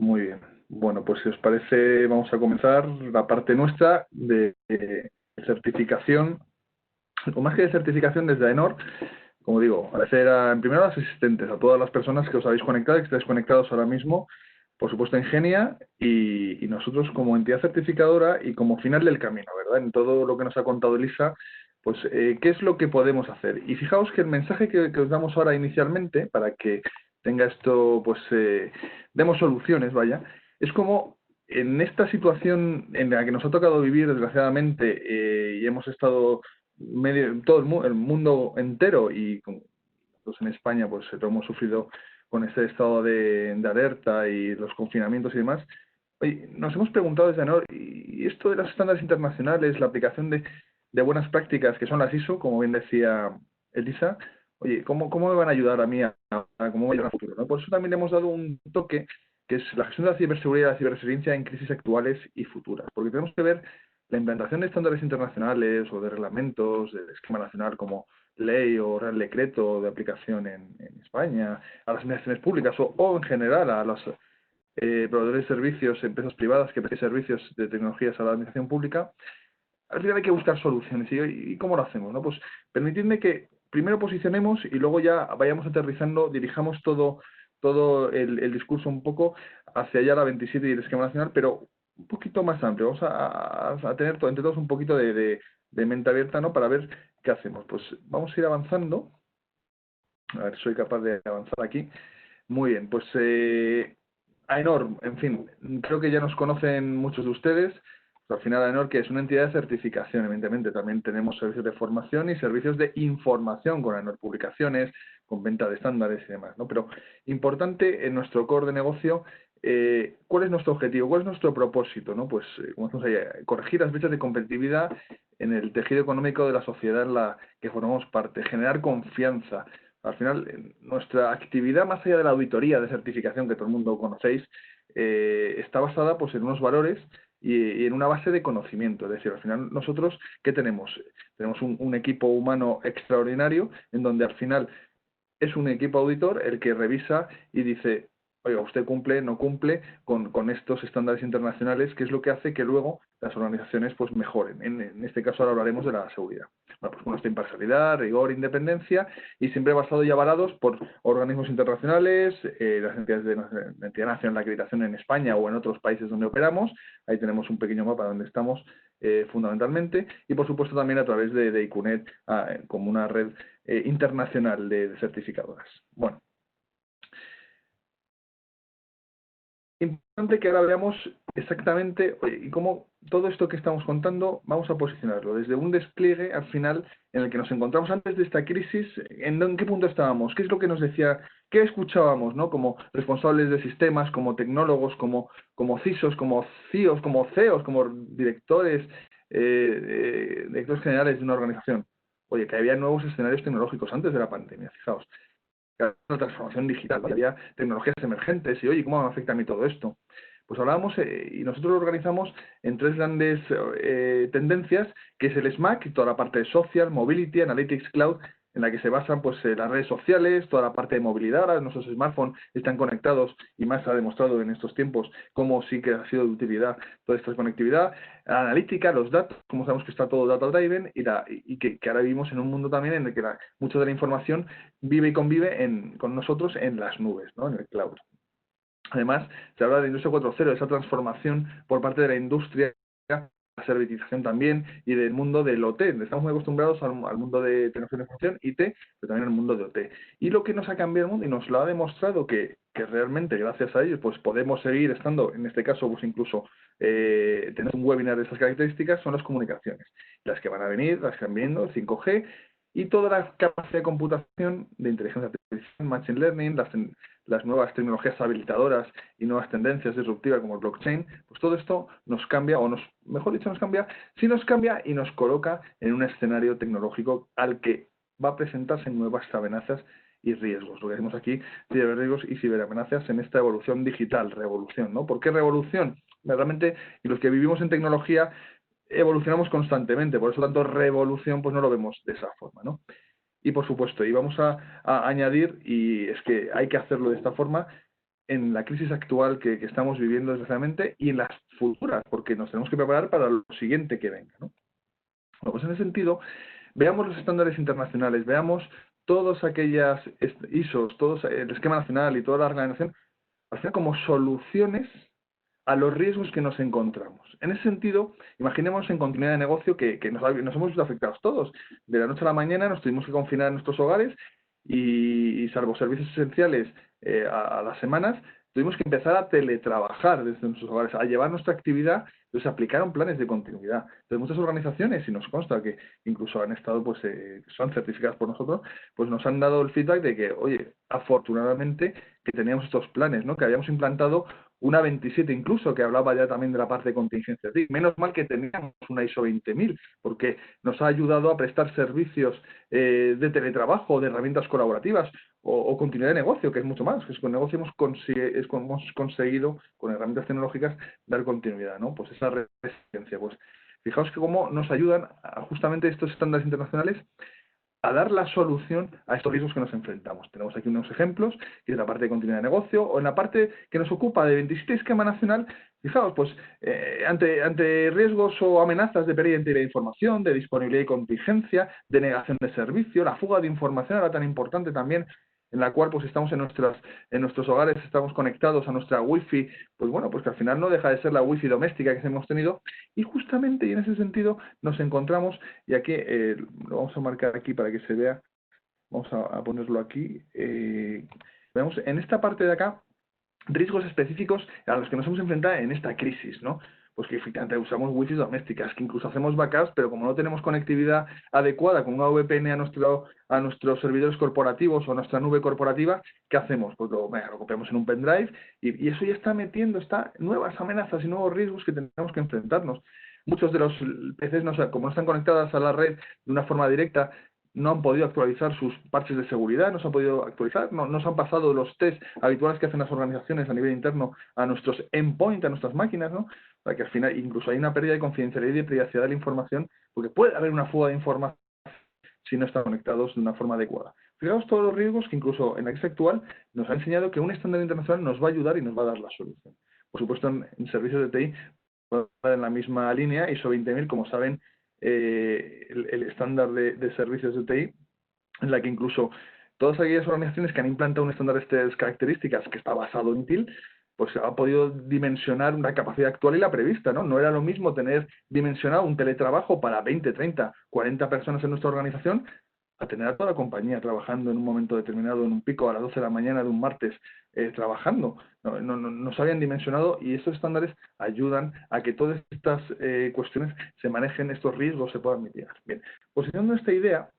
Muy bien. Bueno, pues si os parece, vamos a comenzar la parte nuestra de certificación, o más que de certificación desde AENOR, como digo, agradecer en primero a los asistentes, a todas las personas que os habéis conectado y que estáis conectados ahora mismo, por supuesto en Genia, y nosotros como entidad certificadora y como final del camino, ¿verdad? En todo lo que nos ha contado Elisa, pues qué es lo que podemos hacer. Y fijaos que el mensaje que os damos ahora inicialmente, para que tenga esto, pues demos soluciones, vaya, es como en esta situación en la que nos ha tocado vivir, desgraciadamente, y hemos estado todo el mundo entero y nosotros en España pues lo hemos sufrido con este estado de alerta y los confinamientos y demás. Oye, nos hemos preguntado desde AENOR, ¿y esto de los estándares internacionales, la aplicación de buenas prácticas que son las ISO, como bien decía Elisa, oye, ¿cómo me van a ayudar a mí cómo voy a ayudar a futuro? ¿No? Por eso también le hemos dado un toque que es la gestión de la ciberseguridad y la ciberresiliencia en crisis actuales y futuras, porque tenemos que ver la implantación de estándares internacionales o de reglamentos, del esquema nacional como ley o real decreto de aplicación en España, a las administraciones públicas o en general a los proveedores de servicios, empresas privadas que prestan servicios de tecnologías a la administración pública. Al final hay que buscar soluciones. ¿Y cómo lo hacemos? ¿No? Pues permitidme que primero posicionemos y luego ya vayamos aterrizando, dirijamos todo el discurso un poco hacia allá la 27 y el esquema nacional, pero un poquito más amplio. Vamos a tener entre todos un poquito de mente abierta, ¿no? Para ver qué hacemos. Pues vamos a ir avanzando. A ver, soy capaz de avanzar aquí. Muy bien, pues AENOR, en fin, creo que ya nos conocen muchos de ustedes. Pues al final AENOR, que es una entidad de certificación, evidentemente, también tenemos servicios de formación y servicios de información con AENOR Publicaciones, con venta de estándares y demás, ¿no? Pero importante en nuestro core de negocio, ¿cuál es nuestro objetivo? ¿Cuál es nuestro propósito? ¿No? Pues, como decimos ahí, corregir las brechas de competitividad en el tejido económico de la sociedad en la que formamos parte, generar confianza. Al final, nuestra actividad, más allá de la auditoría de certificación que todo el mundo conocéis, está basada pues, en unos valores y en una base de conocimiento. Es decir, al final nosotros, ¿qué tenemos? Tenemos un equipo humano extraordinario en donde al final es un equipo auditor el que revisa y dice, oiga, usted cumple, no cumple con estos estándares internacionales, que es lo que hace que luego las organizaciones pues mejoren. En este caso ahora hablaremos de la seguridad. Bueno, pues con nuestra imparcialidad, rigor, independencia y siempre basado y avalados por organismos internacionales, las entidades de la entidad nacional de acreditación en España o en otros países donde operamos. Ahí tenemos un pequeño mapa donde estamos fundamentalmente y por supuesto también a través de ICUNET como una red internacional de certificadoras. Bueno, importante que ahora veamos exactamente y cómo todo esto que estamos contando vamos a posicionarlo desde un despliegue al final en el que nos encontramos antes de esta crisis, en qué punto estábamos, qué es lo que nos decía, qué escuchábamos, ¿no? Como responsables de sistemas, como tecnólogos, como CISOs, como CIOs, como CEOs, como directores, directores generales de una organización. Oye, que había nuevos escenarios tecnológicos antes de la pandemia, fijaos una transformación digital, ¿vale? Había tecnologías emergentes y, oye, ¿cómo me afecta a mí todo esto? Pues hablábamos y nosotros lo organizamos en tres grandes tendencias, que es el SMAC, toda la parte de Social, Mobility, Analytics Cloud, en la que se basan pues las redes sociales, toda la parte de movilidad. Ahora nuestros smartphones están conectados y más se ha demostrado en estos tiempos cómo sí que ha sido de utilidad toda esta conectividad. La analítica, los datos, como sabemos que está todo data driven y que ahora vivimos en un mundo también en el que mucha de la información vive y convive con nosotros en las nubes, ¿no? En el cloud. Además, se habla de industria 4.0, esa transformación por parte de la industria, la servitización también, y del mundo del OT. Estamos muy acostumbrados al mundo de tecnología de información, IT, pero también al mundo de OT. Y lo que nos ha cambiado el mundo, y nos lo ha demostrado que realmente, gracias a ello, pues podemos seguir estando, en este caso, pues incluso tener un webinar de estas características, son las comunicaciones. Las que van a venir, las que están viendo, el 5G, y toda la capacidad de computación de inteligencia artificial, machine learning, las nuevas tecnologías habilitadoras y nuevas tendencias disruptivas como el blockchain, pues todo esto nos cambia, mejor dicho, nos cambia, sí nos cambia y nos coloca en un escenario tecnológico al que va a presentarse nuevas amenazas y riesgos. Lo que decimos aquí, ciberriesgos y ciberamenazas en esta evolución digital, revolución, ¿no? ¿Por qué revolución? Realmente, y los que vivimos en tecnología, evolucionamos constantemente, por eso tanto revolución pues no lo vemos de esa forma, ¿no? Y por supuesto, y vamos a añadir, y es que hay que hacerlo de esta forma, en la crisis actual que estamos viviendo desgraciadamente y en las futuras, porque nos tenemos que preparar para lo siguiente que venga, ¿no? Bueno, pues en ese sentido, veamos los estándares internacionales, veamos todas aquellas ISOs, todo el esquema nacional y toda la organización, hacer como soluciones a los riesgos que nos encontramos. En ese sentido, imaginemos en continuidad de negocio que nos hemos visto afectados todos. De la noche a la mañana nos tuvimos que confinar en nuestros hogares y salvo servicios esenciales a las semanas, tuvimos que empezar a teletrabajar desde nuestros hogares, a llevar nuestra actividad. Entonces se aplicaron planes de continuidad. Entonces muchas organizaciones, y nos consta que incluso han estado, pues son certificadas por nosotros, pues nos han dado el feedback de que, oye, afortunadamente que teníamos estos planes, ¿no? Que habíamos implantado una 27 incluso, que hablaba ya también de la parte de contingencia. Menos mal que teníamos una ISO 20000, porque nos ha ayudado a prestar servicios de teletrabajo, de herramientas colaborativas o continuidad de negocio, que es mucho más. Que con negocio hemos conseguido, con herramientas tecnológicas, dar continuidad, ¿no? Pues esa resiliencia. Pues fijaos que cómo nos ayudan justamente estos estándares internacionales a dar la solución a estos riesgos que nos enfrentamos. Tenemos aquí unos ejemplos, que es la parte de continuidad de negocio, o en la parte que nos ocupa de 27 esquema nacional, fijaos, pues ante riesgos o amenazas de pérdida de información, de disponibilidad y contingencia, de negación de servicio, la fuga de información era tan importante también, en la cual pues estamos en nuestros hogares, estamos conectados a nuestra wifi, pues bueno, pues que al final no deja de ser la wifi doméstica que hemos tenido, y justamente y en ese sentido nos encontramos, y aquí lo vamos a marcar aquí para que se vea, vamos a ponerlo aquí, vemos en esta parte de acá, riesgos específicos a los que nos hemos enfrentado en esta crisis, ¿no? Pues que efectivamente usamos wifi domésticas, que incluso hacemos backups, pero como no tenemos conectividad adecuada con una VPN a nuestros servidores corporativos o a nuestra nube corporativa, ¿qué hacemos? Pues lo copiamos en un pendrive y eso ya está metiendo nuevas amenazas y nuevos riesgos que tenemos que enfrentarnos. Muchos de los PCs, como no están conectadas a la red de una forma directa, no han podido actualizar sus parches de seguridad, no se han podido actualizar, no se han pasado los test habituales que hacen las organizaciones a nivel interno a nuestros endpoint, a nuestras máquinas, ¿no? Para que al final incluso hay una pérdida de confidencialidad y de privacidad de la información, porque puede haber una fuga de información si no están conectados de una forma adecuada. Fijaos todos los riesgos que incluso en la crisis actual nos ha enseñado que un estándar internacional nos va a ayudar y nos va a dar la solución. Por supuesto, en servicios de TI, en la misma línea, ISO 20000, como saben, el estándar de servicios de TI, en la que incluso todas aquellas organizaciones que han implantado un estándar de estas características que está basado en TIL, pues ha podido dimensionar una capacidad actual y la prevista, ¿no? No era lo mismo tener dimensionado un teletrabajo para 20, 30, 40 personas en nuestra organización a tener a toda la compañía trabajando en un momento determinado, en un pico a las 12 de la mañana de un martes, trabajando. No se habían dimensionado y estos estándares ayudan a que todas estas cuestiones se manejen, estos riesgos se puedan mitigar. Bien, posicionando esta idea,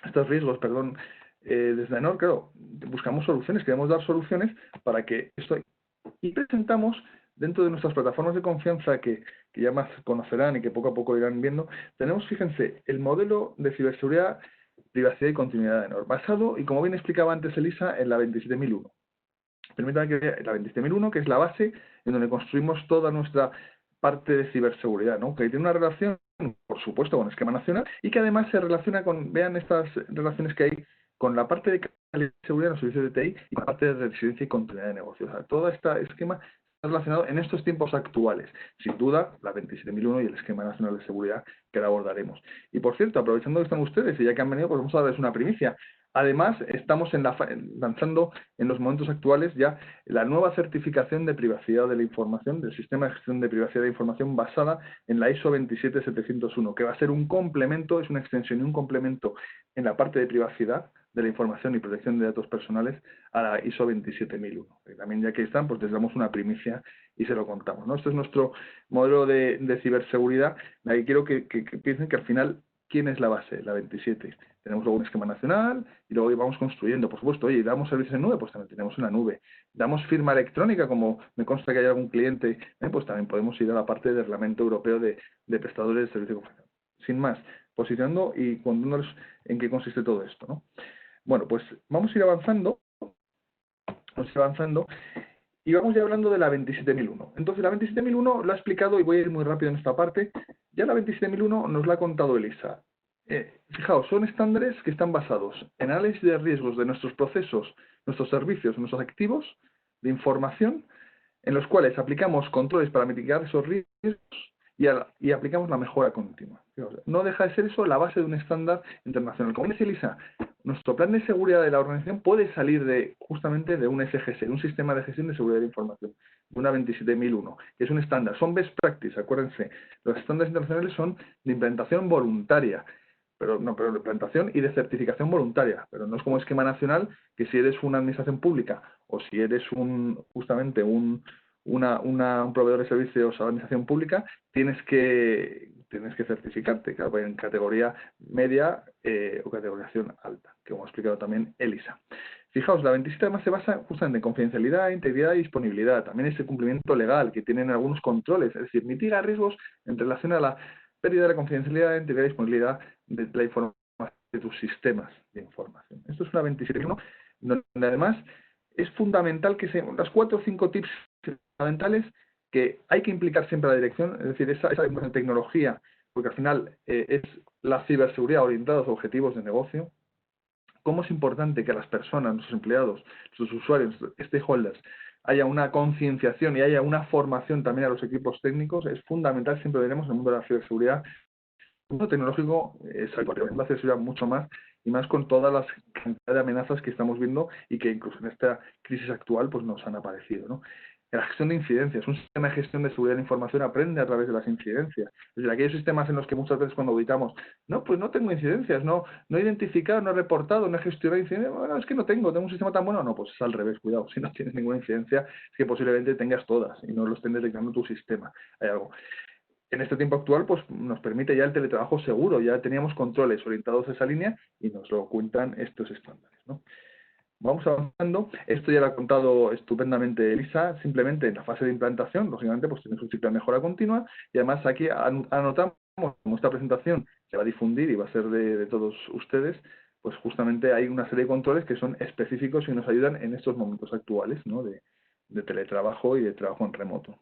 estos riesgos, perdón, desde AENOR, claro, buscamos soluciones, queremos dar soluciones para que esto... Y presentamos dentro de nuestras plataformas de confianza que ya más conocerán y que poco a poco irán viendo, tenemos, fíjense, el modelo de ciberseguridad, privacidad y continuidad de AENOR, basado, y como bien explicaba antes Elisa, en la 27001. Permítanme que vea la 27001, que es la base en donde construimos toda nuestra parte de ciberseguridad, ¿no? Que tiene una relación, por supuesto, con el esquema nacional y que además se relaciona con, vean estas relaciones que hay con la parte de calidad de seguridad en los servicios de TI y con la parte de residencia y continuidad de negocios. O sea, todo este esquema está relacionado en estos tiempos actuales. Sin duda, la 27001 y el esquema nacional de seguridad que la abordaremos. Y por cierto, aprovechando que están ustedes y ya que han venido, pues vamos a darles una primicia. Además, estamos lanzando en los momentos actuales ya la nueva certificación de privacidad de la información, del sistema de gestión de privacidad de información basada en la ISO 27701, que va a ser un complemento, es una extensión y un complemento en la parte de privacidad de la información y protección de datos personales a la ISO 27001. Y también ya que están, pues les damos una primicia y se lo contamos, ¿no? Este es nuestro modelo de ciberseguridad. Ahí quiero que piensen que al final, ¿quién es la base? La 27. Tenemos luego un esquema nacional y luego vamos construyendo. Por supuesto, oye, ¿damos servicios en nube? Pues también tenemos en la nube. ¿Damos firma electrónica? Como me consta que hay algún cliente, pues también podemos ir a la parte del reglamento europeo de prestadores de servicio de confianza. Sin más, posicionando y contándoles en qué consiste todo esto, ¿no? Bueno, pues vamos a ir avanzando. Y vamos ya hablando de la 27001. Entonces, la 27001 lo ha explicado y voy a ir muy rápido en esta parte. Ya la 27001 nos la ha contado Elisa. Fijaos, son estándares que están basados en análisis de riesgos de nuestros procesos, nuestros servicios, nuestros activos, de información en los cuales aplicamos controles para mitigar esos riesgos y aplicamos la mejora continua. No deja de ser eso la base de un estándar internacional. Como dice Elisa, nuestro plan de seguridad de la organización puede salir justamente de un SGS, de un sistema de gestión de seguridad de información, de una 27001, que es un estándar. Son best practice, acuérdense. Los estándares internacionales son de implementación voluntaria, pero de implantación y de certificación voluntaria, pero no es como esquema nacional que si eres una administración pública o si eres justamente un proveedor de servicios a la administración pública, tienes que certificarte, claro, en categoría media o categorización alta, que hemos explicado también Elisa. Fijaos, la 27 además se basa justamente en confidencialidad, integridad y disponibilidad. También ese cumplimiento legal que tienen algunos controles, es decir, mitiga riesgos en relación a la pérdida de la confidencialidad, integridad y disponibilidad de la información de tus sistemas de información. Esto es una 27.1, donde además es fundamental que sean las 4 o 5 tips fundamentales que hay que implicar siempre a la dirección, es decir, esa tecnología, porque al final es la ciberseguridad orientada a los objetivos de negocio. Cómo es importante que a las personas, nuestros empleados, sus usuarios, stakeholders, haya una concienciación y haya una formación también a los equipos técnicos, es fundamental, siempre veremos en el mundo de la ciberseguridad. El mundo tecnológico es algo, la ciberseguridad mucho más, y más con todas las cantidad de amenazas que estamos viendo y que incluso en esta crisis actual pues nos han aparecido, ¿no? La gestión de incidencias, un sistema de gestión de seguridad de la información aprende a través de las incidencias. Es decir, aquellos sistemas en los que muchas veces cuando auditamos, no, pues no tengo incidencias, no he identificado, no he reportado, no he gestionado incidencias, bueno, es que no tengo un sistema tan bueno, no, pues es al revés, cuidado, si no tienes ninguna incidencia, es que posiblemente tengas todas y no lo estén detectando tu sistema. Hay algo. En este tiempo actual, pues nos permite ya el teletrabajo seguro, ya teníamos controles orientados a esa línea y nos lo cuentan estos estándares, ¿no? Vamos avanzando. Esto ya lo ha contado estupendamente Elisa, simplemente en la fase de implantación, lógicamente, pues tienes un ciclo de mejora continua y además aquí anotamos, como esta presentación se va a difundir y va a ser de todos ustedes, pues justamente hay una serie de controles que son específicos y nos ayudan en estos momentos actuales, ¿no? de teletrabajo y de trabajo en remoto.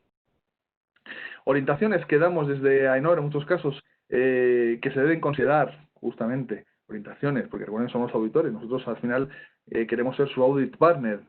Orientaciones que damos desde AENOR en muchos casos que se deben considerar justamente orientaciones, porque recuerden, somos auditores, nosotros al final queremos ser su audit partner,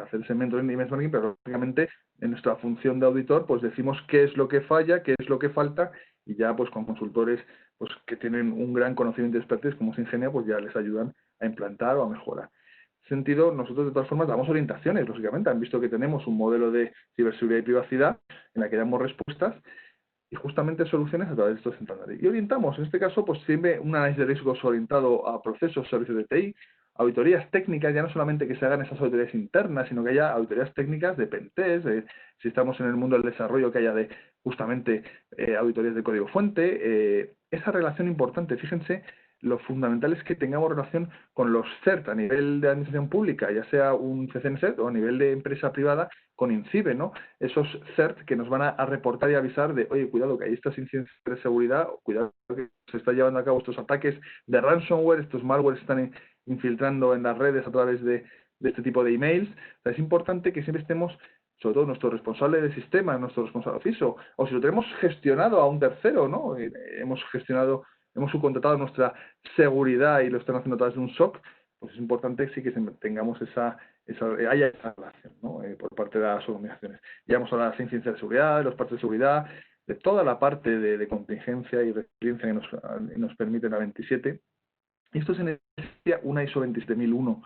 hacer ese mentoring y benchmarking, pero lógicamente en nuestra función de auditor pues decimos qué es lo que falla, qué es lo que falta y ya pues con consultores pues que tienen un gran conocimiento y expertise como se ingenia pues ya les ayudan a implantar o a mejorar. En ese sentido, nosotros de todas formas damos orientaciones, lógicamente, han visto que tenemos un modelo de ciberseguridad y privacidad en la que damos respuestas y justamente soluciones a través de estos estándares. Y orientamos, en este caso, pues siempre un análisis de riesgos orientado a procesos, servicios de TI, auditorías técnicas, ya no solamente que se hagan esas auditorías internas, sino que haya auditorías técnicas de pentest, si estamos en el mundo del desarrollo, que haya de justamente auditorías de código fuente, esa relación importante, fíjense, lo fundamental es que tengamos relación con los CERT a nivel de administración pública, ya sea un CCNSET o a nivel de empresa privada, con INCIBE, ¿no? Esos CERT que nos van a reportar y avisar de, oye, cuidado que hay estas incidencias de seguridad, cuidado que se está llevando a cabo estos ataques de ransomware, estos malwares están infiltrando en las redes a través de este tipo de emails. O sea, es importante que siempre estemos, sobre todo nuestro responsable de sistema, nuestro responsable de CISO, o si lo tenemos gestionado a un tercero, ¿no? Hemos subcontratado nuestra seguridad y lo están haciendo a través de un SOC, pues es importante sí que tengamos haya esa relación, ¿no? Por parte de las organizaciones. Ya hemos hablado de las incidencias de seguridad, de los partes de seguridad, de toda la parte de contingencia y resiliencia que nos permite la 27. Y esto es en esencia una ISO 27001,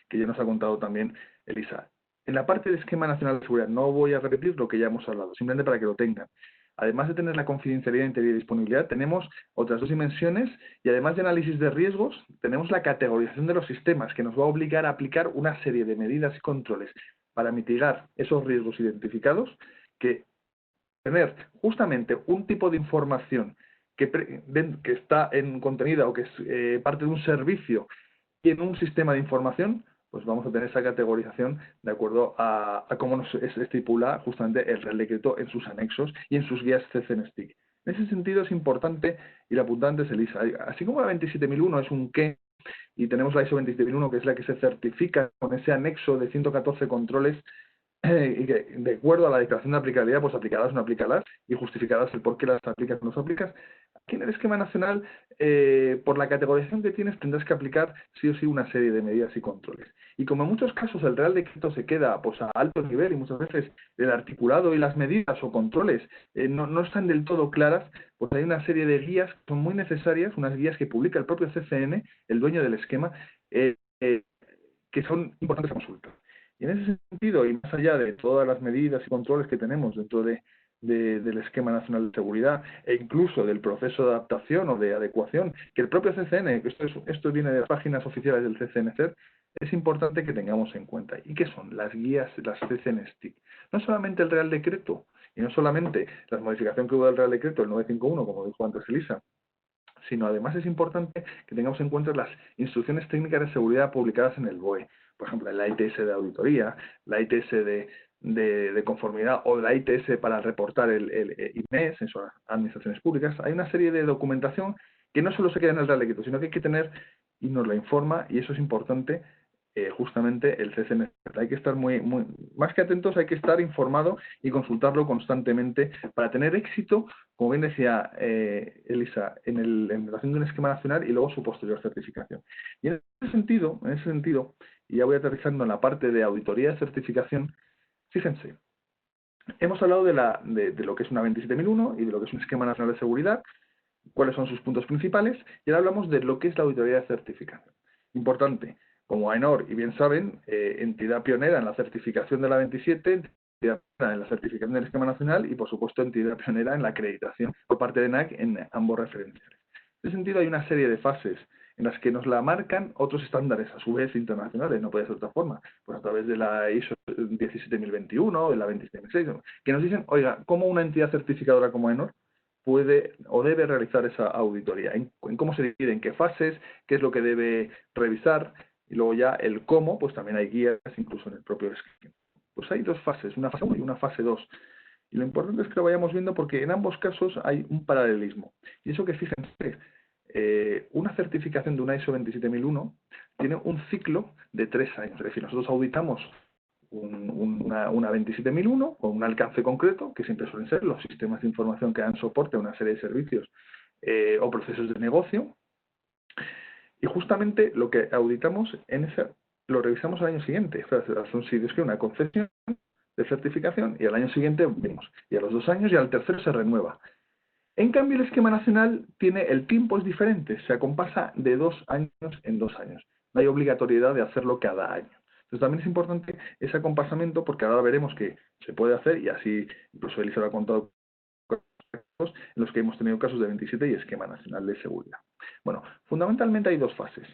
que ya nos ha contado también Elisa. En la parte de esquema nacional de seguridad no voy a repetir lo que ya hemos hablado, simplemente para que lo tengan. Además de tener la confidencialidad, integridad y disponibilidad, tenemos otras dos dimensiones y además de análisis de riesgos, tenemos la categorización de los sistemas que nos va a obligar a aplicar una serie de medidas y controles para mitigar esos riesgos identificados, que tener justamente un tipo de información que está contenida o que es parte de un servicio y en un sistema de información, pues vamos a tener esa categorización de acuerdo a cómo nos estipula justamente el Real Decreto en sus anexos y en sus guías CCNSTIC. En ese sentido es importante, y la apuntante es Elisa, así como la 27001 es un qué, y tenemos la ISO 27001 que es la que se certifica con ese anexo de 114 controles, y que de acuerdo a la declaración de aplicabilidad, pues aplicarás o no aplicarás y justificarás el por qué las aplicas o no las aplicas. Aquí en el esquema nacional, por la categorización que tienes, tendrás que aplicar sí o sí una serie de medidas y controles. Y como en muchos casos el Real Decreto se queda pues, a alto nivel y muchas veces el articulado y las medidas o controles no están del todo claras, pues hay una serie de guías que son muy necesarias, unas guías que publica el propio CCN, el dueño del esquema, eh, eh, que son importantes a consultar. Y en ese sentido, y más allá de todas las medidas y controles que tenemos dentro del Esquema Nacional de Seguridad e incluso del proceso de adaptación o de adecuación, que el propio CCN, que esto viene de las páginas oficiales del CCNCER, es importante que tengamos en cuenta. ¿Y qué son? Las guías, las CCN-STIC. No solamente el Real Decreto, y no solamente la modificación que hubo del Real Decreto, el 951, como dijo antes Elisa, sino además es importante que tengamos en cuenta las instrucciones técnicas de seguridad publicadas en el BOE. Por ejemplo, la ITS de auditoría, la ITS de conformidad o la ITS para reportar el IMES, en sus administraciones públicas. Hay una serie de documentación que no solo se queda en el Real Decreto, sino que hay que tener, y nos lo informa, y eso es importante, justamente el CCN. Hay que estar más que atentos, hay que estar informado y consultarlo constantemente para tener éxito, como bien decía Elisa, en la relación de un esquema nacional y luego su posterior certificación. Y en ese sentido, y ya voy aterrizando en la parte de auditoría de certificación, fíjense, hemos hablado de lo que es una 27001 y de lo que es un esquema nacional de seguridad, cuáles son sus puntos principales, y ahora hablamos de lo que es la auditoría de certificación. Importante, como AENOR, y bien saben, entidad pionera en la certificación de la 27, entidad pionera en la certificación del esquema nacional y, por supuesto, entidad pionera en la acreditación por parte de NAC en ambos referenciales. En ese sentido, hay una serie de fases en las que nos la marcan otros estándares, a su vez internacionales, no puede ser de otra forma, pues a través de la ISO 17021, de la 27006, que nos dicen, oiga, ¿cómo una entidad certificadora como AENOR puede o debe realizar esa auditoría? En cómo se divide, en qué fases, qué es lo que debe revisar, y luego ya el cómo, pues también hay guías, incluso en el propio esquema. Pues hay dos fases, una fase 1 y una fase 2. Y lo importante es que lo vayamos viendo porque en ambos casos hay un paralelismo. Y eso que fíjense, una certificación de una ISO 27001 tiene un ciclo de 3 años. Es decir, nosotros auditamos una 27001 con un alcance concreto, que siempre suelen ser los sistemas de información que dan soporte a una serie de servicios o procesos de negocio. Y justamente lo que auditamos lo revisamos al año siguiente. Son sitios que una concesión de certificación y al año siguiente vemos. Y a los 2 años y al tercero se renueva. En cambio, el esquema nacional el tiempo es diferente, se acompasa de 2 años en 2 años. No hay obligatoriedad de hacerlo cada año. Entonces también es importante ese acompasamiento porque ahora veremos que se puede hacer y así incluso Elisa lo ha contado en los que hemos tenido casos de 27 y esquema nacional de seguridad. Bueno, fundamentalmente hay dos fases,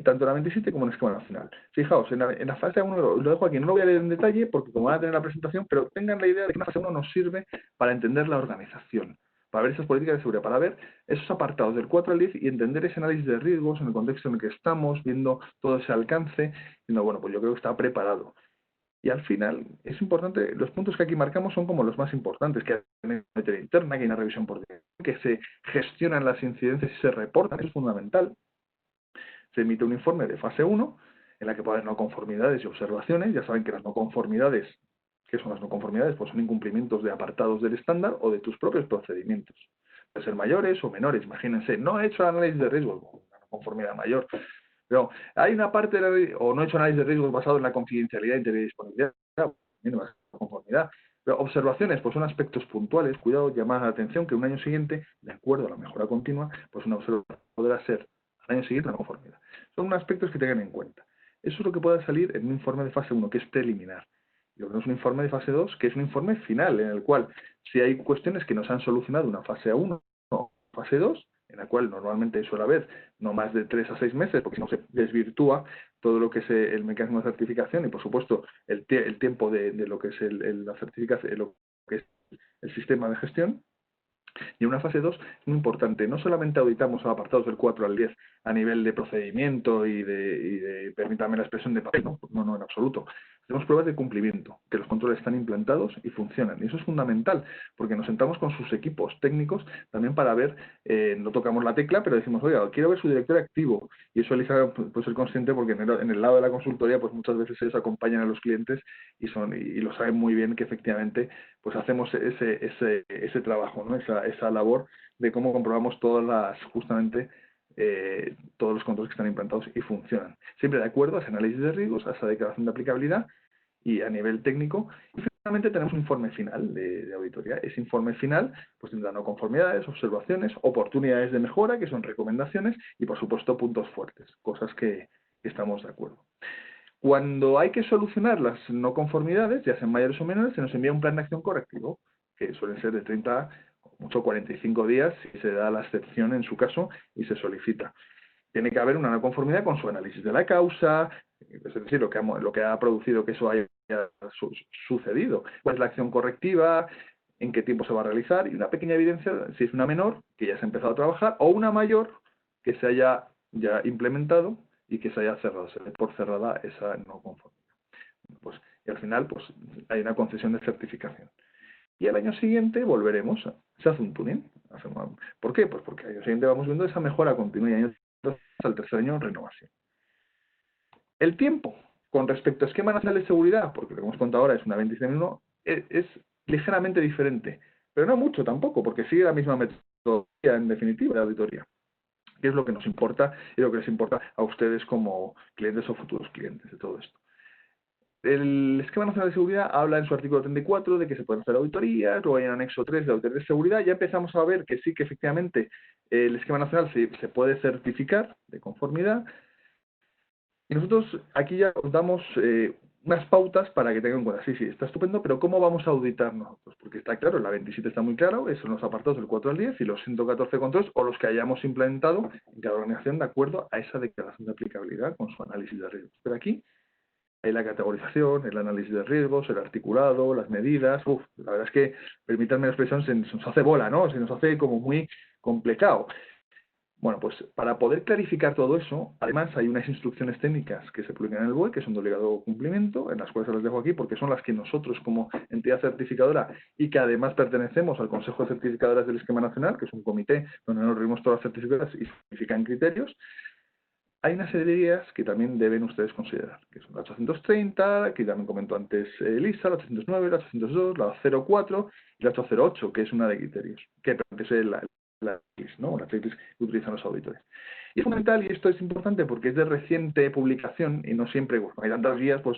tanto en la 27 como en el esquema nacional. Fijaos, en la fase 1 lo dejo aquí, no lo voy a leer en detalle porque como van a tener la presentación, pero tengan la idea de que la fase 1 nos sirve para entender la organización, para ver esas políticas de seguridad, para ver esos apartados del 4 al 10 y entender ese análisis de riesgos en el contexto en el que estamos, viendo todo ese alcance, diciendo, bueno, pues yo creo que está preparado. Y al final, es importante, los puntos que aquí marcamos son como los más importantes, que hay una auditoría interna, que hay una revisión por dentro, que se gestionan las incidencias y se reportan, es fundamental. Se emite un informe de fase 1, en la que puede haber no conformidades y observaciones. Ya saben que las no conformidades, ¿qué son las no conformidades? Pues son incumplimientos de apartados del estándar o de tus propios procedimientos. Pueden ser mayores o menores. Imagínense, no he hecho análisis de riesgo, una no conformidad mayor. Pero hay una parte de la ley, o no he hecho análisis de riesgos basado en la confidencialidad, integridad y disponibilidad, no es conformidad. Pero observaciones, pues son aspectos puntuales, cuidado, llamar la atención que un año siguiente, de acuerdo a la mejora continua, pues una observación podrá ser al año siguiente una conformidad. Son aspectos que tengan en cuenta. Eso es lo que puede salir en un informe de fase 1, que es preliminar. Y luego es un informe de fase 2, que es un informe final, en el cual, si hay cuestiones que nos han solucionado una fase 1 o fase 2, en la cual normalmente suele haber no más de 3 a 6 meses, porque si no se desvirtúa todo lo que es el mecanismo de certificación y, por supuesto, el tiempo de lo que es la certificación, lo que es el sistema de gestión. Y en una fase 2 es muy importante, no solamente auditamos los apartados del 4 al 10, a nivel de procedimiento y de permítame la expresión de papel, no, no, en absoluto. Hacemos pruebas de cumplimiento, que los controles están implantados y funcionan. Y eso es fundamental, porque nos sentamos con sus equipos técnicos también para ver, no tocamos la tecla, pero decimos, oiga, quiero ver su director activo. Y eso Elisa puede ser consciente porque en el lado de la consultoría, pues muchas veces ellos acompañan a los clientes y lo saben muy bien que efectivamente pues hacemos ese trabajo, ¿no? Esa labor de cómo comprobamos justamente todos los controles que están implantados y funcionan. Siempre de acuerdo a ese análisis de riesgos, a esa declaración de aplicabilidad y a nivel técnico. Y finalmente tenemos un informe final de auditoría. Ese informe final pues tendrá no conformidades, observaciones, oportunidades de mejora, que son recomendaciones, y por supuesto puntos fuertes, cosas que estamos de acuerdo. Cuando hay que solucionar las no conformidades, ya sean mayores o menores, se nos envía un plan de acción correctivo, que suelen ser de 30 o mucho 45 días, si se da la excepción en su caso y se solicita. Tiene que haber una no conformidad con su análisis de la causa, es decir, lo que ha producido que eso haya sucedido. ¿Cuál es la acción correctiva? ¿En qué tiempo se va a realizar? Y una pequeña evidencia, si es una menor, que ya se ha empezado a trabajar, o una mayor, que se haya ya implementado y que se haya cerrado, se dé por cerrada esa no conformidad. Pues, y al final pues hay una concesión de certificación. Y al año siguiente volveremos, se hace un tuning. ¿Por qué? Pues porque al año siguiente vamos viendo esa mejora continua y al tercer año renovación. El tiempo, con respecto a esquema nacional de seguridad, porque lo que hemos contado ahora es una 27.1, es ligeramente diferente, pero no mucho tampoco, porque sigue la misma metodología en definitiva de auditoría, que es lo que nos importa y lo que les importa a ustedes como clientes o futuros clientes de todo esto. El Esquema Nacional de Seguridad habla en su artículo 34 de que se pueden hacer auditorías, luego hay un anexo 3 de auditoría de seguridad. Ya empezamos a ver que sí, que efectivamente el Esquema Nacional se puede certificar de conformidad. Y nosotros aquí ya os damos unas pautas para que tengan en cuenta. Sí, sí, está estupendo, pero ¿cómo vamos a auditar nosotros? Porque está claro, la 27 está muy claro, esos son los apartados del 4 al 10 y los 114 controles o los que hayamos implementado en cada organización de acuerdo a esa declaración de aplicabilidad con su análisis de riesgos. Pero aquí hay la categorización, el análisis de riesgos, el articulado, las medidas. La verdad es que, permítanme la expresión, se nos hace bola, ¿no? Se nos hace como muy complicado. Bueno, pues para poder clarificar todo eso, además hay unas instrucciones técnicas que se publican en el BOE, que son de obligado cumplimiento, en las cuales se las dejo aquí, porque son las que nosotros como entidad certificadora y que además pertenecemos al Consejo de Certificadoras del Esquema Nacional, que es un comité donde nos reunimos todas las certificadoras y certifican criterios. Hay una serie de guías que también deben ustedes considerar, que son la 830, que también comentó antes Elisa, la 809, la 802, la 04 y la 808, que es una de criterios, que es la checklist, ¿no? La checklist que utilizan los auditores. Y es fundamental, y esto es importante porque es de reciente publicación y no siempre, pues, hay tantas guías, pues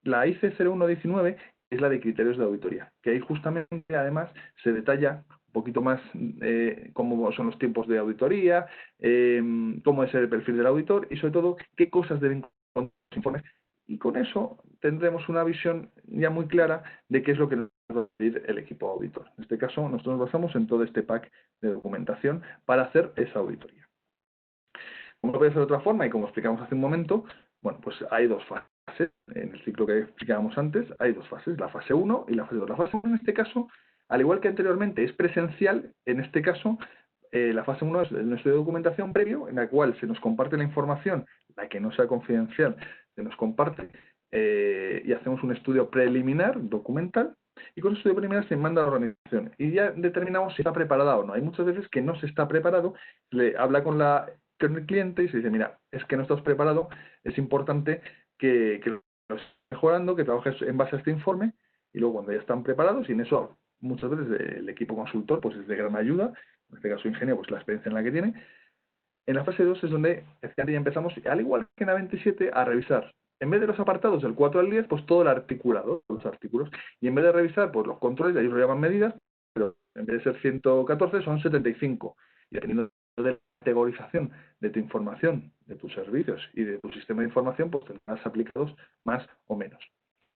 la IC 0119 es la de criterios de auditoría, que ahí justamente además se detalla un poquito más cómo son los tiempos de auditoría, cómo es el perfil del auditor y sobre todo qué cosas deben contener los informes. Y con eso tendremos una visión ya muy clara de qué es lo que nos va a pedir el equipo auditor. En este caso, nosotros nos basamos en todo este pack de documentación para hacer esa auditoría. Como no puede ser de otra forma y como explicamos hace un momento, bueno, pues hay dos fases. En el ciclo que explicábamos antes, hay dos fases, la fase 1 y la fase 2. La fase 1 en este caso, al igual que anteriormente es presencial, en este caso la fase 1 es el estudio de documentación previo, en la cual se nos comparte la información, la que no sea confidencial, se nos comparte y hacemos un estudio preliminar, documental, y con ese estudio preliminar se manda a la organización. Y ya determinamos si está preparada o no. Hay muchas veces que no se está preparado, le habla con el cliente y se dice, mira, es que no estás preparado, es importante que lo estés mejorando, que trabajes en base a este informe, y luego cuando ya están preparados, y en eso muchas veces el equipo consultor pues es de gran ayuda, en este caso ingeniero, pues la experiencia en la que tiene. En la fase 2 es donde ya empezamos, al igual que en la 27, a revisar, en vez de los apartados del 4 al 10, pues todo el articulado, los artículos, y en vez de revisar pues los controles, ahí lo llaman medidas, pero en vez de ser 114 son 75, y dependiendo de la categorización de tu información, de tus servicios y de tu sistema de información, pues tendrás aplicados más o menos.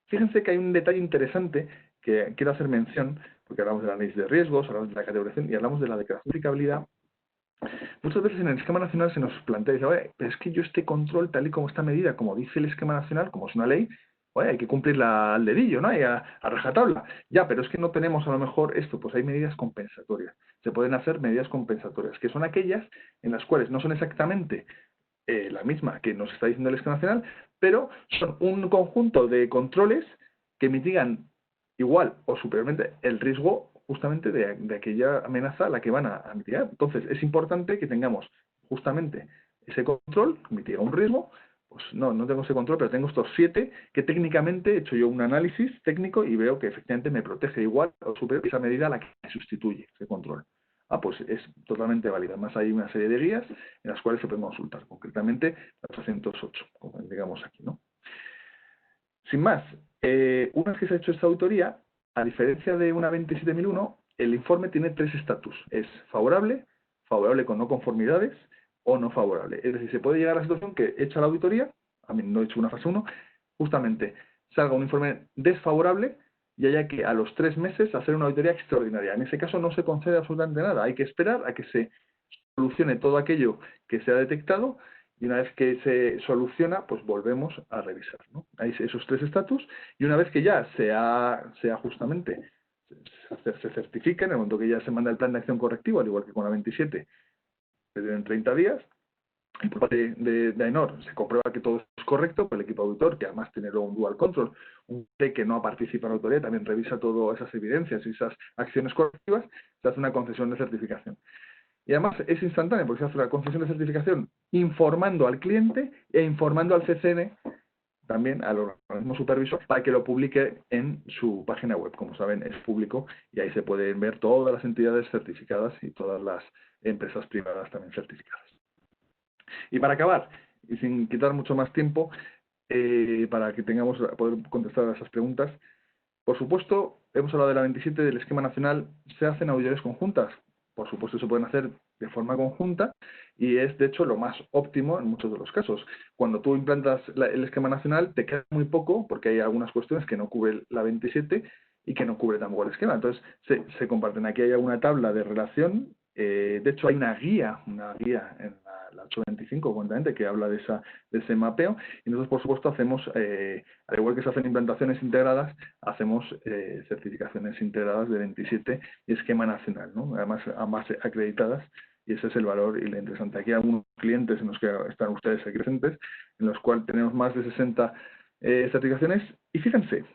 Fíjense que hay un detalle interesante que quiero hacer mención, porque hablamos del análisis de riesgos, hablamos de la categorización y hablamos de la declaración de aplicabilidad. Muchas veces en el esquema nacional se nos plantea, dice, oye, pero es que yo este control, tal y como está medida, como dice el esquema nacional, como es una ley, oye, hay que cumplirla al dedillo, ¿no? Y a rajatabla. Ya, pero es que no tenemos a lo mejor esto, pues hay medidas compensatorias. Se pueden hacer medidas compensatorias, que son aquellas en las cuales no son exactamente la misma que nos está diciendo el esquema nacional, pero son un conjunto de controles que mitigan igual o superiormente el riesgo justamente de aquella amenaza a la que van a mitigar. Entonces, es importante que tengamos justamente ese control, que mitiga un riesgo. Pues no tengo ese control, pero tengo estos 7 que técnicamente he hecho yo un análisis técnico y veo que efectivamente me protege igual o superior esa medida a la que sustituye ese control. Ah, pues es totalmente válida. Además hay una serie de guías en las cuales se pueden consultar, concretamente la 308, como digamos aquí, ¿no? Sin más, una vez que se ha hecho esta auditoría, a diferencia de una 27001, el informe tiene 3 estatus. Es favorable, favorable con no conformidades o no favorable. Es decir, se puede llegar a la situación que hecha la auditoría, a mí no he hecho una fase 1, justamente salga un informe desfavorable y haya que a los 3 meses hacer una auditoría extraordinaria. En ese caso no se concede absolutamente nada. Hay que esperar a que se solucione todo aquello que se ha detectado y una vez que se soluciona, pues volvemos a revisar, ¿no? Hay esos 3 estatus y una vez que ya sea justamente, se certifica, en el momento que ya se manda el plan de acción correctivo, al igual que con la 27, se deben 30 días, y por parte de AENOR se comprueba que todo es correcto, por el equipo auditor, que además tiene luego un dual control, un T que no participa en la autoridad, también revisa todas esas evidencias y esas acciones correctivas, se hace una concesión de certificación. Y además es instantáneo porque se hace la concesión de certificación informando al cliente e informando al CCN, también al organismo supervisor, para que lo publique en su página web. Como saben, es público y ahí se pueden ver todas las entidades certificadas y todas las empresas privadas también certificadas. Y para acabar, y sin quitar mucho más tiempo, para que tengamos poder contestar a esas preguntas, por supuesto, hemos hablado de la 27 del esquema nacional, se hacen auditorías conjuntas. Por supuesto, se pueden hacer de forma conjunta y es, de hecho, lo más óptimo en muchos de los casos. Cuando tú implantas el esquema nacional, te queda muy poco porque hay algunas cuestiones que no cubre la 27 y que no cubre tampoco el esquema. Entonces, se comparten. Aquí hay alguna tabla de relación. De hecho, hay una guía en la 825, concretamente, que habla de ese mapeo. Y nosotros, por supuesto, hacemos, al igual que se hacen implantaciones integradas, hacemos certificaciones integradas de 27 y esquema nacional, ¿no? Además, ambas acreditadas, y ese es el valor y lo interesante. Aquí hay algunos clientes en los que están ustedes aquí presentes, en los cuales tenemos más de 60 certificaciones, y fíjense,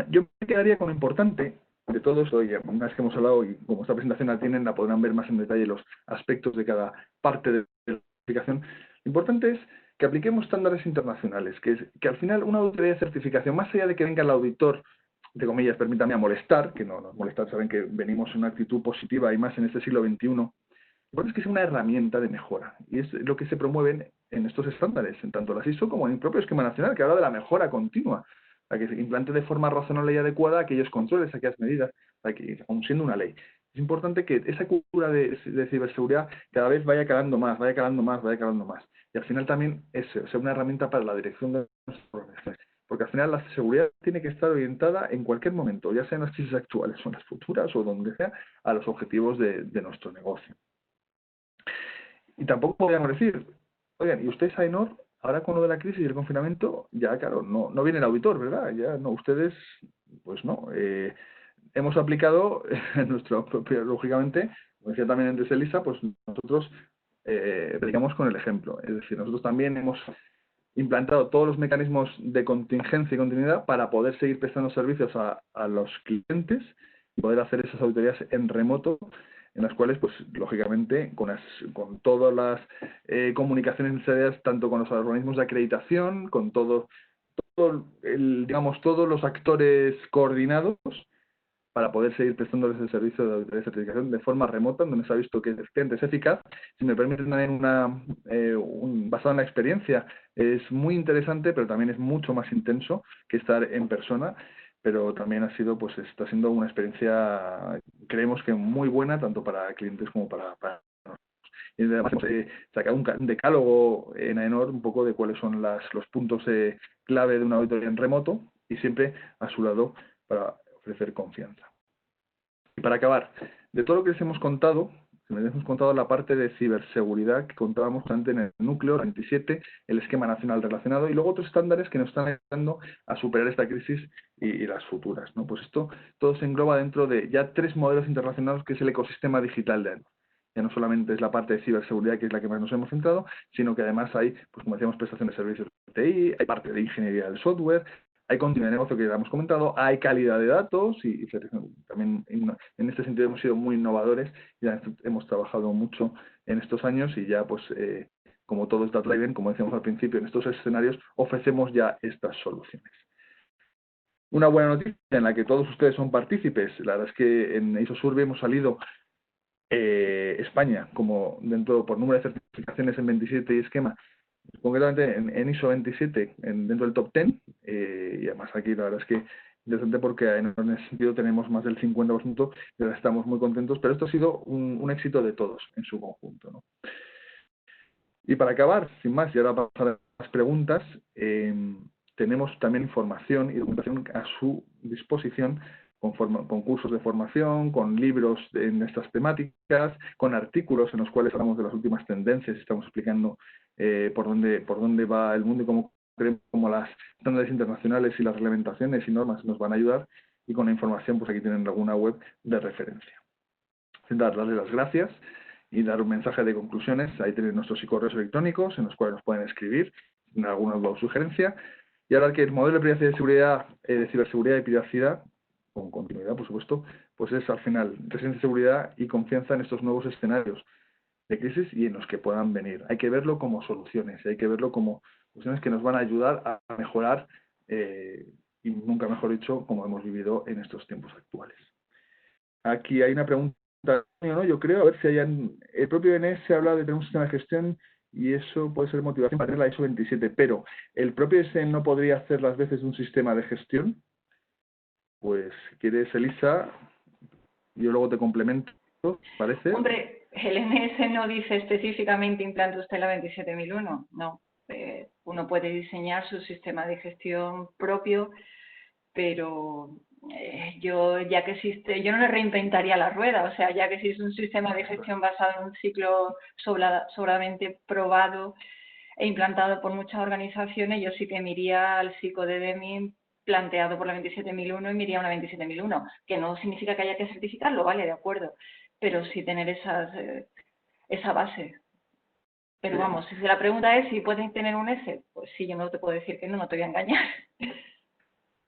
yo me quedaría con lo importante de todo esto, y una vez que hemos hablado, y como esta presentación la tienen, la podrán ver más en detalle los aspectos de cada parte de la certificación. Lo importante es que apliquemos estándares internacionales, que al final una auditoría de certificación, más allá de que venga el auditor, de comillas, permítame, a molestar, que no nos molestar, saben que venimos en una actitud positiva y más en este siglo XXI, lo importante es que sea una herramienta de mejora, y es lo que se promueven en estos estándares, en tanto las ISO como en el propio esquema nacional, que habla de la mejora continua, para que se implante de forma razonable y adecuada aquellos controles, aquellas medidas, para que, aun siendo una ley. Es importante que esa cultura de ciberseguridad cada vez vaya calando más, vaya calando más, vaya calando más. Y al final también sea una herramienta para la dirección de nuestras organizaciones. Porque al final la seguridad tiene que estar orientada en cualquier momento, ya sea en las crisis actuales o en las futuras o donde sea, a los objetivos de nuestro negocio. Y tampoco podríamos decir, oigan, ¿y ustedes, AENOR, ahora con lo de la crisis y el confinamiento, ya claro, no viene el auditor, ¿verdad? Ya no, ustedes, pues no. Hemos aplicado nuestro propio, lógicamente, como decía también antes Elisa, pues nosotros predicamos con el ejemplo. Es decir, nosotros también hemos implantado todos los mecanismos de contingencia y continuidad para poder seguir prestando servicios a los clientes y poder hacer esas auditorías en remoto, en las cuales, pues lógicamente, con todas las comunicaciones necesarias, tanto con los organismos de acreditación, con digamos, todos los actores coordinados, para poder seguir prestándoles el servicio de auditoría y certificación de forma remota, donde se ha visto que es eficaz. Si me permiten también basado en la experiencia, es muy interesante, pero también es mucho más intenso que estar en persona, pero también está siendo una experiencia, creemos que muy buena, tanto para clientes como para nosotros. Y además hemos sacado un decálogo en AENOR un poco de cuáles son los puntos clave de una auditoría en remoto, y siempre a su lado para ofrecer confianza. Y para acabar, de todo lo que les hemos contado, Si me hemos contado la parte de ciberseguridad que contábamos antes en el núcleo 27, el esquema nacional relacionado y luego otros estándares que nos están ayudando a superar esta crisis y las futuras, ¿no? Pues esto todo se engloba dentro de ya 3 modelos interrelacionados que es el ecosistema digital de AENOR. Ya no solamente es la parte de ciberseguridad, que es la que más nos hemos centrado, sino que además hay, pues como decíamos, prestación de servicios de TI, hay parte de ingeniería del software, hay continuidad de negocio que ya hemos comentado, hay calidad de datos y también en este sentido hemos sido muy innovadores, ya hemos trabajado mucho en estos años y ya pues como todo es data-driven, como decíamos al principio, en estos escenarios ofrecemos ya estas soluciones. Una buena noticia en la que todos ustedes son partícipes, la verdad es que en ISO Survey hemos salido España como dentro por número de certificaciones en 27 y esquema, concretamente en ISO 27 dentro del top 10 y además aquí la verdad es que interesante porque en ese sentido tenemos más del 50% y ahora estamos muy contentos, pero esto ha sido un éxito de todos en su conjunto, ¿no? Y para acabar, sin más, y ahora pasar a las preguntas, tenemos también información y documentación a su disposición con cursos de formación, con libros en estas temáticas, con artículos en los cuales hablamos de las últimas tendencias y estamos explicando por dónde va el mundo y cómo las estándares internacionales y las reglamentaciones y normas nos van a ayudar, y con la información, pues aquí tienen alguna web de referencia. Darles las gracias y dar un mensaje de conclusiones. Ahí tienen nuestros correos electrónicos en los cuales nos pueden escribir en alguna duda o sugerencia. Y ahora que el modelo de privacidad y seguridad, de ciberseguridad y privacidad, con continuidad, por supuesto, pues es al final resiliencia, seguridad y confianza en estos nuevos escenarios de crisis y en los que puedan venir. Hay que verlo como soluciones, hay que verlo como soluciones que nos van a ayudar a mejorar, y nunca mejor dicho, como hemos vivido en estos tiempos actuales. Aquí hay una pregunta, ¿no? Yo creo, a ver si el propio INS se habla de tener un sistema de gestión y eso puede ser motivación para tener la ISO 27, pero ¿el propio INS no podría hacer las veces de un sistema de gestión? Pues, si quieres, Elisa, yo luego te complemento, ¿parece? Hombre, el NS no dice específicamente implante usted la 27001, no. Uno puede diseñar su sistema de gestión propio, pero yo ya que existe, yo no le reinventaría la rueda, o sea, ya que existe un sistema de gestión basado en un ciclo sobradamente probado e implantado por muchas organizaciones, yo sí que me iría al ciclo de Deming planteado por la 27001 y me iría a una 27001, que no significa que haya que certificarlo, vale, de acuerdo, pero sí tener esa base. Pero vamos, si la pregunta es si pueden tener un S, pues sí, yo no te puedo decir que no, no te voy a engañar.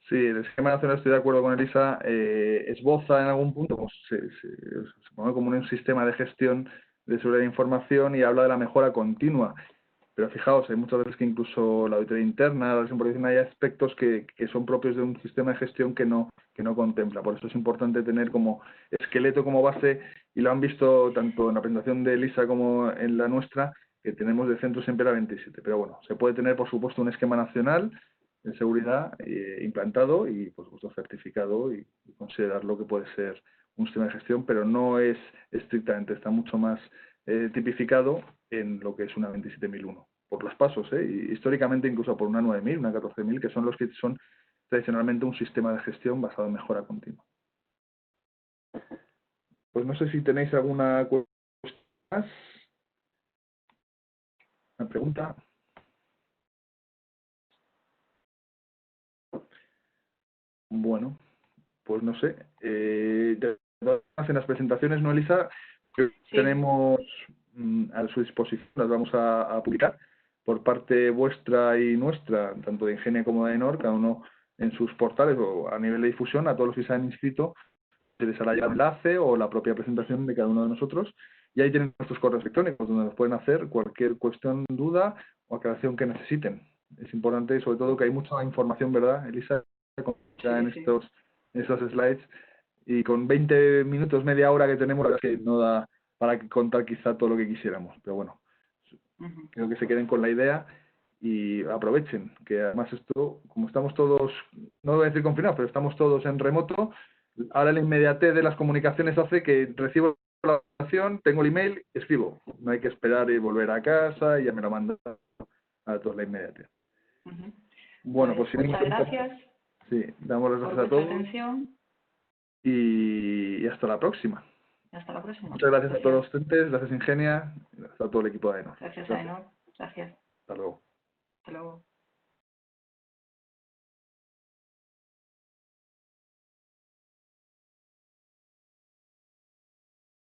Sí, el esquema nacional, estoy de acuerdo con Elisa, esboza en algún punto, pues, se pone como un sistema de gestión de seguridad de información y habla de la mejora continua. Pero fijaos, hay muchas veces que incluso la auditoría interna, la revisión por hay aspectos que son propios de un sistema de gestión que no contempla. Por eso es importante tener como esqueleto, como base, y lo han visto tanto en la presentación de Elisa como en la nuestra, que tenemos de centro siempre la 27. Pero bueno, se puede tener, por supuesto, un esquema nacional de seguridad implantado y, por supuesto, certificado y considerar lo que puede ser un sistema de gestión, pero no es estrictamente, está mucho más tipificado en lo que es una 27001, por los pasos, y históricamente incluso por una 9000, una 14000, que son los que son tradicionalmente un sistema de gestión basado en mejora continua. Pues no sé si tenéis alguna cuestión más, una pregunta. Bueno, pues no sé. En las presentaciones, ¿no, Elisa? Que Sí. Tenemos a su disposición, las vamos a publicar por parte vuestra y nuestra, tanto de Ingenia como de AENOR, cada uno en sus portales o a nivel de difusión, a todos los que se han inscrito, se les hará llegar el enlace o la propia presentación de cada uno de nosotros, y ahí tienen nuestros correos electrónicos donde nos pueden hacer cualquier cuestión, duda o aclaración que necesiten. Es importante, sobre todo, que hay mucha información, ¿verdad, Elisa? En estos slides, y con 20 minutos, media hora que tenemos, la verdad es que no da para contar quizá todo lo que quisiéramos, pero bueno, creo que se queden con la idea y aprovechen, que además esto, como estamos todos, no voy a decir confinados, pero estamos todos en remoto, ahora la inmediatez de las comunicaciones hace que recibo la información, tengo el email, escribo, no hay que esperar y volver a casa y ya me lo manda a toda la inmediatez. Bueno, pues muchas gracias. Sí, damos las gracias a todos atención. y hasta la próxima. Hasta la próxima. Muchas gracias a todos los docentes, gracias Ingenia, y gracias a todo el equipo de AENOR. Gracias a AENOR. Gracias. Hasta luego. Hasta luego.